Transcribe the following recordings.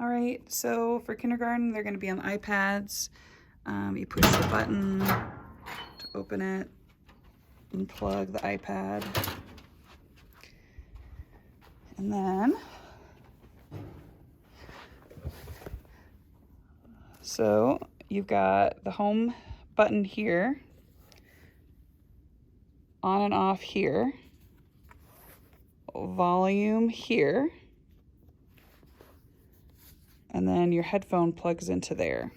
All right, so for kindergarten, they're going to be on iPads. You push the button to open it and plug the iPad. And then, so you've got the home button here, on and off here, volume here, and then your headphone plugs into there.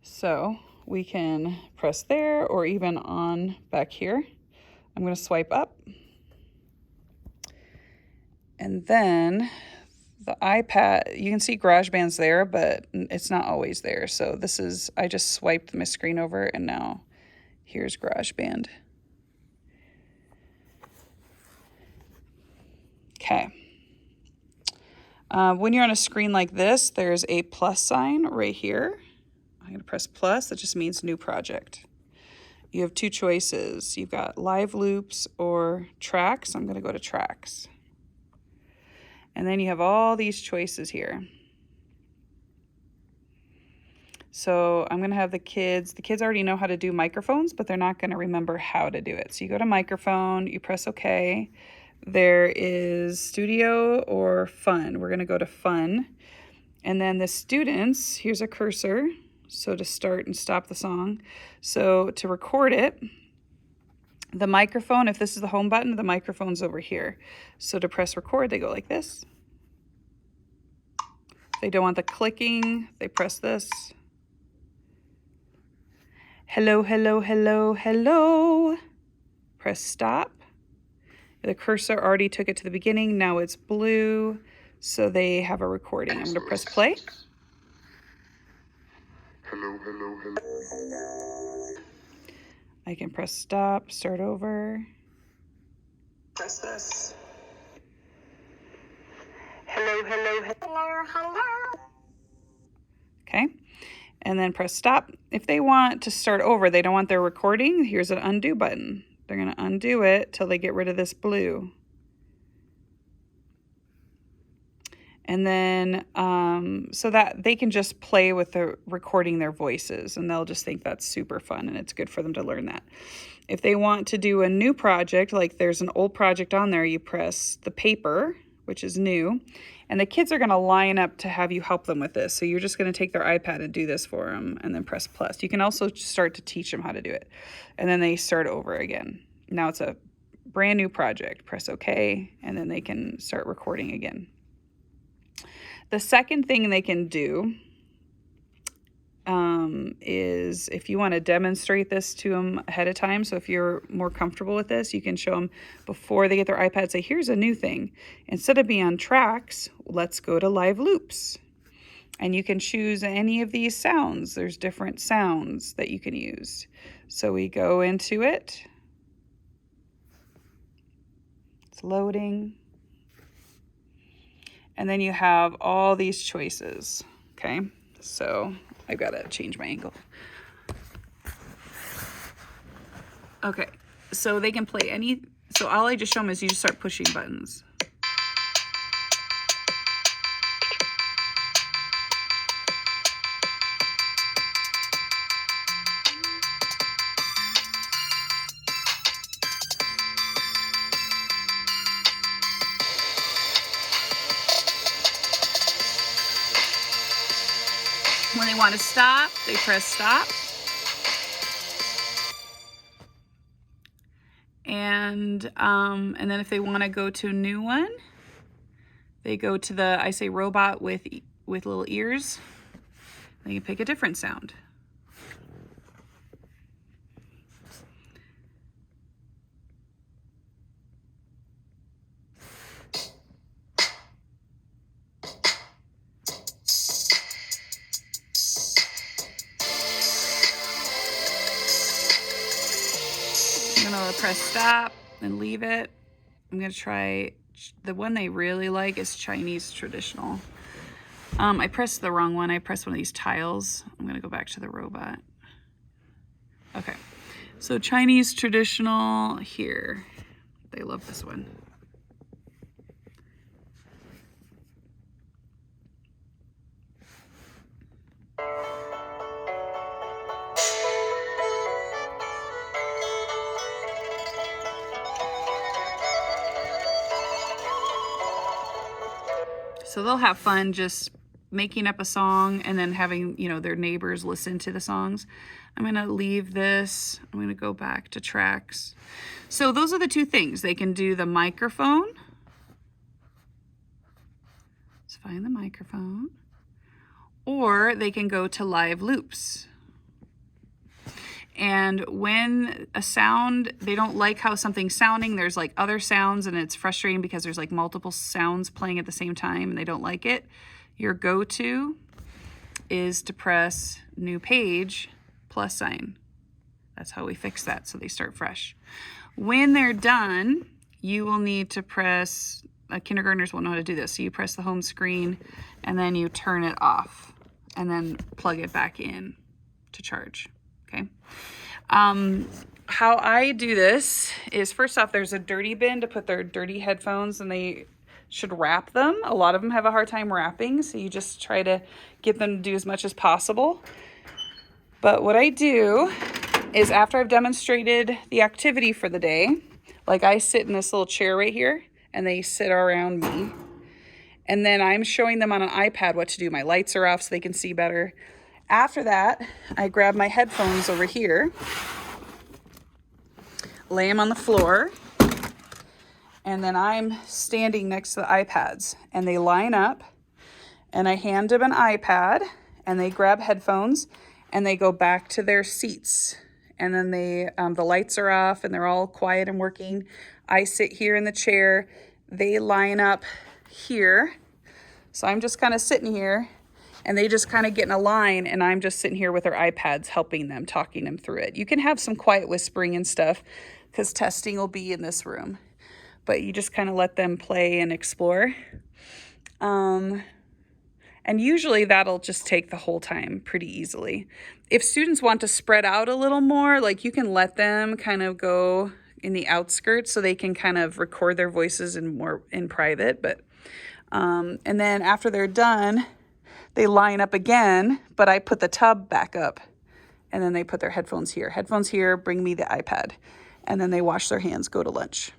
So we can press there or even on back here. I'm going to swipe up. And then the iPad, you can see Garageband's there, but it's not always there. So this is, I just swiped my screen over and now here's Garageband. Okay. When you're on a screen like this, there's a plus sign right here. I'm going to press plus. That just means new project. You have two choices. You've got live loops or tracks. I'm going to go to tracks. And then you have all these choices here. So I'm going to have the kids already know how to do microphones, but they're not going to remember how to do it. So you go to microphone, you press OK. There is studio or fun. We're going to go to fun. And then the students, here's a cursor. So to start and stop the song. So to record it, the microphone, if this is the home button, the microphone's over here. So to press record, they go like this. If they don't want the clicking, they press this. Hello, hello, hello, hello. Press stop. The cursor already took it to the beginning. Now it's blue. So they have a recording. I'm going to press play. Hello, hello, hello, hello. I can press stop, start over. Press this. Hello, hello, hello, hello. Okay. And then press stop. If they want to start over, they don't want their recording, here's an undo button. They're going to undo it till they get rid of this blue. And then, so that they can just play with the recording their voices and they'll just think that's super fun and it's good for them to learn that. If they want to do a new project, like there's an old project on there, you press the paper, which is new, and the kids are going to line up to have you help them with this. So you're just going to take their iPad and do this for them and then press plus. You can also start to teach them how to do it. And then they start over again. Now it's a brand new project. Press OK, and then they can start recording again. The second thing they can do is if you want to demonstrate this to them ahead of time. So if you're more comfortable with this, you can show them before they get their iPad, say, here's a new thing. Instead of being on tracks, let's go to live loops. And you can choose any of these sounds. There's different sounds that you can use. So we go into it. It's loading. And then you have all these choices, okay? So I've got to change my angle. Okay, so they can play any, so all I just show them is you just start pushing buttons. When they want to stop, they press stop. And then if they want to go to a new one, they go to the, I say robot with little ears. They can pick a different sound. I'm going to press stop and leave it. I'm going to try, the one they really like is Chinese traditional. I pressed the wrong one. I pressed one of these tiles. I'm going to go back to the robot. Okay, so Chinese traditional here. They love this one. So they'll have fun just making up a song and then having, you know, their neighbors listen to the songs. I'm going to leave this. I'm going to go back to tracks. So those are the two things. They can do the microphone. Let's find the microphone. Or they can go to live loops. And when a sound, they don't like how something's sounding, there's like other sounds and it's frustrating because there's like multiple sounds playing at the same time and they don't like it. Your go-to is to press new page +. That's how we fix that so they start fresh. When they're done, you will need to press, kindergartners won't know how to do this, so you press the home screen and then you turn it off and then plug it back in to charge. Okay. How I do this is, first off, there's a dirty bin to put their dirty headphones, and they should wrap them. A lot of them have a hard time wrapping, so you just try to get them to do as much as possible. But what I do is, after I've demonstrated the activity for the day, like I sit in this little chair right here and they sit around me, and then I'm showing them on an iPad what to do. My lights are off so they can see better. After that, I grab my headphones over here, lay them on the floor, and then I'm standing next to the iPads, and they line up, and I hand them an iPad, and they grab headphones, and they go back to their seats. And then they, the lights are off, and they're all quiet and working. I sit here in the chair. They line up here. So I'm just kind of sitting here, and they just kind of get in a line, and I'm just sitting here with their iPads helping them, talking them through it. You can have some quiet whispering and stuff because testing will be in this room, but you just kind of let them play and explore. And usually that'll just take the whole time pretty easily. If students want to spread out a little more, like, you can let them kind of go in the outskirts so they can kind of record their voices in private. But and then after they're done, they line up again, but I put the tub back up, and then they put their headphones here. Headphones here, bring me the iPad, and then they wash their hands, go to lunch.